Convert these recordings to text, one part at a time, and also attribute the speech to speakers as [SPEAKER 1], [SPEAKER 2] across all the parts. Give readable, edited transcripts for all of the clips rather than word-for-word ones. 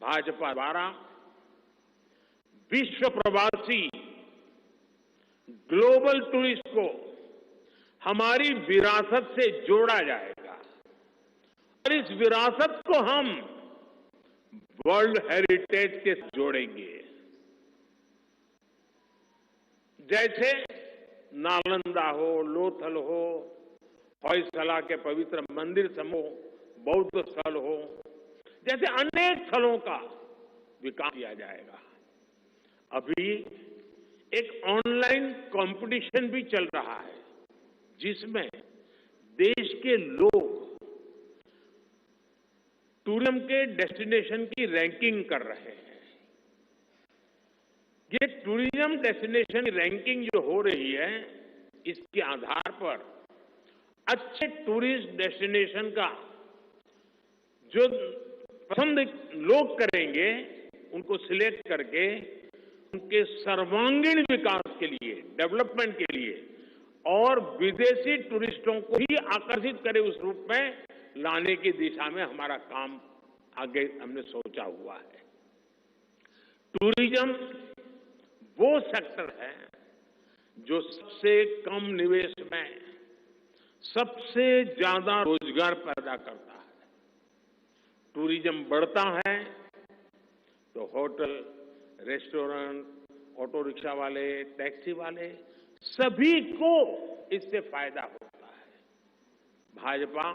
[SPEAKER 1] भाजपा द्वारा विश्व प्रवासी ग्लोबल टूरिस्ट को हमारी विरासत से जोड़ा जाएगा और इस विरासत को हम वर्ल्ड हेरिटेज के साथ जोड़ेंगे। जैसे नालंदा हो, लोथल हो, होयसला के पवित्र मंदिर समूह, बौद्ध स्थल हो, जैसे अनेक स्थलों का विकास किया जाएगा। अभी एक ऑनलाइन कंपटीशन भी चल रहा है जिसमें देश के लोग टूरिज्म के डेस्टिनेशन की रैंकिंग कर रहे हैं। ये टूरिज्म डेस्टिनेशन की रैंकिंग जो हो रही है, इसके आधार पर अच्छे टूरिस्ट डेस्टिनेशन का जो पसंद लोग करेंगे, उनको सिलेक्ट करके उनके सर्वांगीण विकास के लिए, डेवलपमेंट के लिए और विदेशी टूरिस्टों को भी आकर्षित करे उस रूप में लाने की दिशा में हमारा काम आगे हमने सोचा हुआ है। टूरिज्म वो सेक्टर है जो सबसे कम निवेश में सबसे ज्यादा रोजगार पैदा करता है। टूरिज्म बढ़ता है तो होटल, रेस्टोरेंट, ऑटो रिक्शा वाले, टैक्सी वाले सभी को इससे फायदा होता है। भाजपा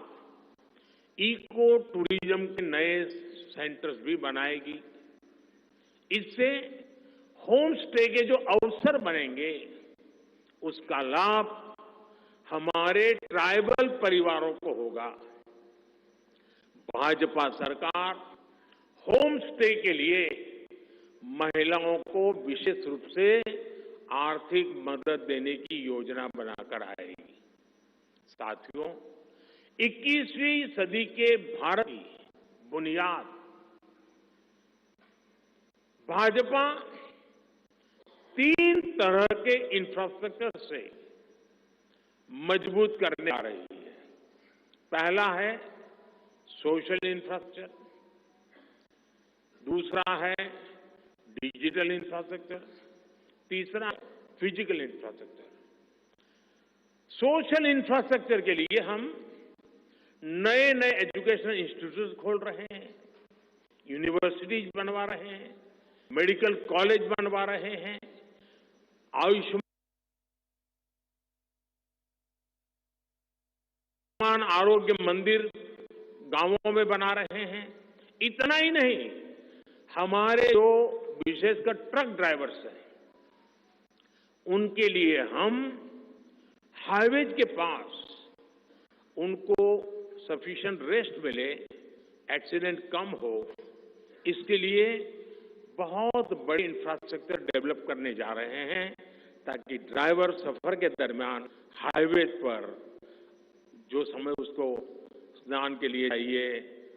[SPEAKER 1] इको टूरिज्म के नए सेंटर्स भी बनाएगी। इससे होम स्टे के जो अवसर बनेंगे, उसका लाभ हमारे ट्राइबल परिवारों को होगा। भाजपा सरकार होम स्टे के लिए महिलाओं को विशेष रूप से आर्थिक मदद देने की योजना बनाकर आएगी। साथियों, 21वीं सदी के भारत की बुनियाद भाजपा 3 तरह के इंफ्रास्ट्रक्चर से मजबूत करने आ रही है। पहला है सोशल इंफ्रास्ट्रक्चर, दूसरा है डिजिटल इंफ्रास्ट्रक्चर, तीसरा फिजिकल इंफ्रास्ट्रक्चर। सोशल इंफ्रास्ट्रक्चर के लिए हम नए नए एजुकेशनल इंस्टीट्यूट खोल रहे हैं, यूनिवर्सिटीज बनवा रहे हैं, मेडिकल कॉलेज बनवा रहे हैं, आयुष्मान आरोग्य मंदिर गांवों में बना रहे हैं। इतना ही नहीं, हमारे जो विशेषकर ट्रक ड्राइवर्स हैं, उनके लिए हम हाईवेज के पास उनको सफिशिएंट रेस्ट मिले, एक्सीडेंट कम हो, इसके लिए बहुत बड़े इंफ्रास्ट्रक्चर डेवलप करने जा रहे हैं ताकि ड्राइवर सफर के दरमियान हाईवे पर जो समय उसको स्नान के लिए चाहिए,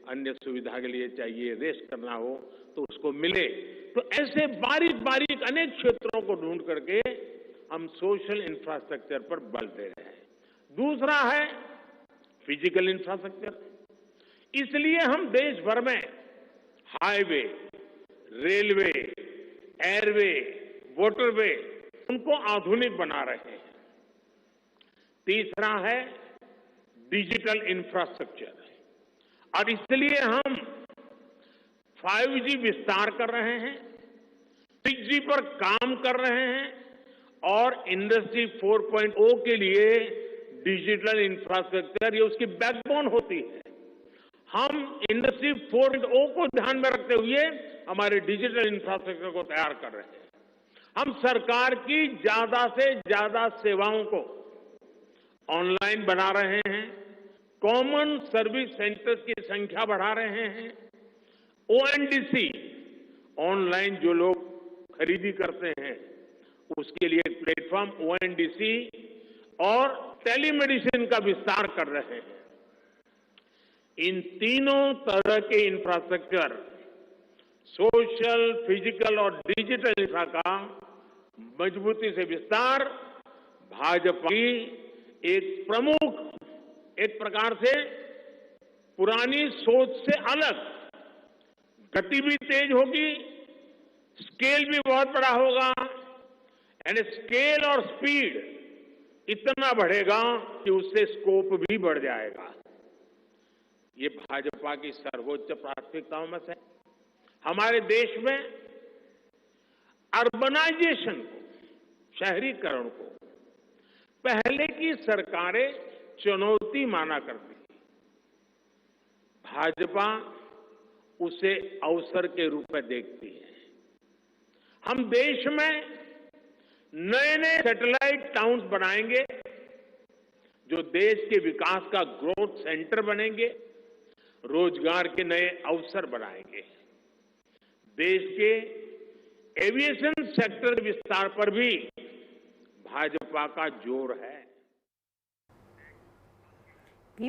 [SPEAKER 1] अन्य सुविधा के लिए चाहिए, रेस्ट करना हो तो उसको मिले। तो ऐसे बारीक बारीक अनेक क्षेत्रों को ढूंढ करके हम सोशल इंफ्रास्ट्रक्चर पर बल दे रहे हैं। दूसरा है फिजिकल इंफ्रास्ट्रक्चर। इसलिए हम देश भर में हाईवे, रेलवे, एयरवे, वाटरवे उनको आधुनिक बना रहे हैं। तीसरा है डिजिटल इंफ्रास्ट्रक्चर और इसलिए हम 5G विस्तार कर रहे हैं, 6G पर काम कर रहे हैं और इंडस्ट्री 4.0 के लिए डिजिटल इंफ्रास्ट्रक्चर ये उसकी बैकबोन होती है। हम इंडस्ट्री 4.0 को ध्यान में रखते हुए हमारे डिजिटल इंफ्रास्ट्रक्चर को तैयार कर रहे हैं। हम सरकार की ज्यादा से ज्यादा सेवाओं को ऑनलाइन बना रहे हैं, कॉमन सर्विस सेंटर्स की संख्या बढ़ा रहे हैं, ONDC ऑनलाइन जो लोग खरीदी करते हैं उसके लिए एक प्लेटफॉर्म ONDC और टेलीमेडिसिन का विस्तार कर रहे हैं। इन तीनों तरह के इंफ्रास्ट्रक्चर, सोशल, फिजिकल और डिजिटल इंफ्रा का मजबूती से विस्तार भाजपा की एक प्रमुख, एक प्रकार से पुरानी सोच से अलग गति भी तेज होगी, स्केल भी बहुत बड़ा होगा, यानी स्केल और स्पीड इतना बढ़ेगा कि उससे स्कोप भी बढ़ जाएगा। ये भाजपा की सर्वोच्च प्राथमिकताओं में से है। हमारे देश में अर्बनाइजेशन को, शहरीकरण को पहले की सरकारें चुनौती माना करती थी। भाजपा उसे अवसर के रूप में देखती है। हम देश में नए नए सैटेलाइट टाउन्स बनाएंगे जो देश के विकास का ग्रोथ सेंटर बनेंगे, रोजगार के नए अवसर बनाएंगे। देश के एविएशन सेक्टर विस्तार पर भी भाजपा का जोर है।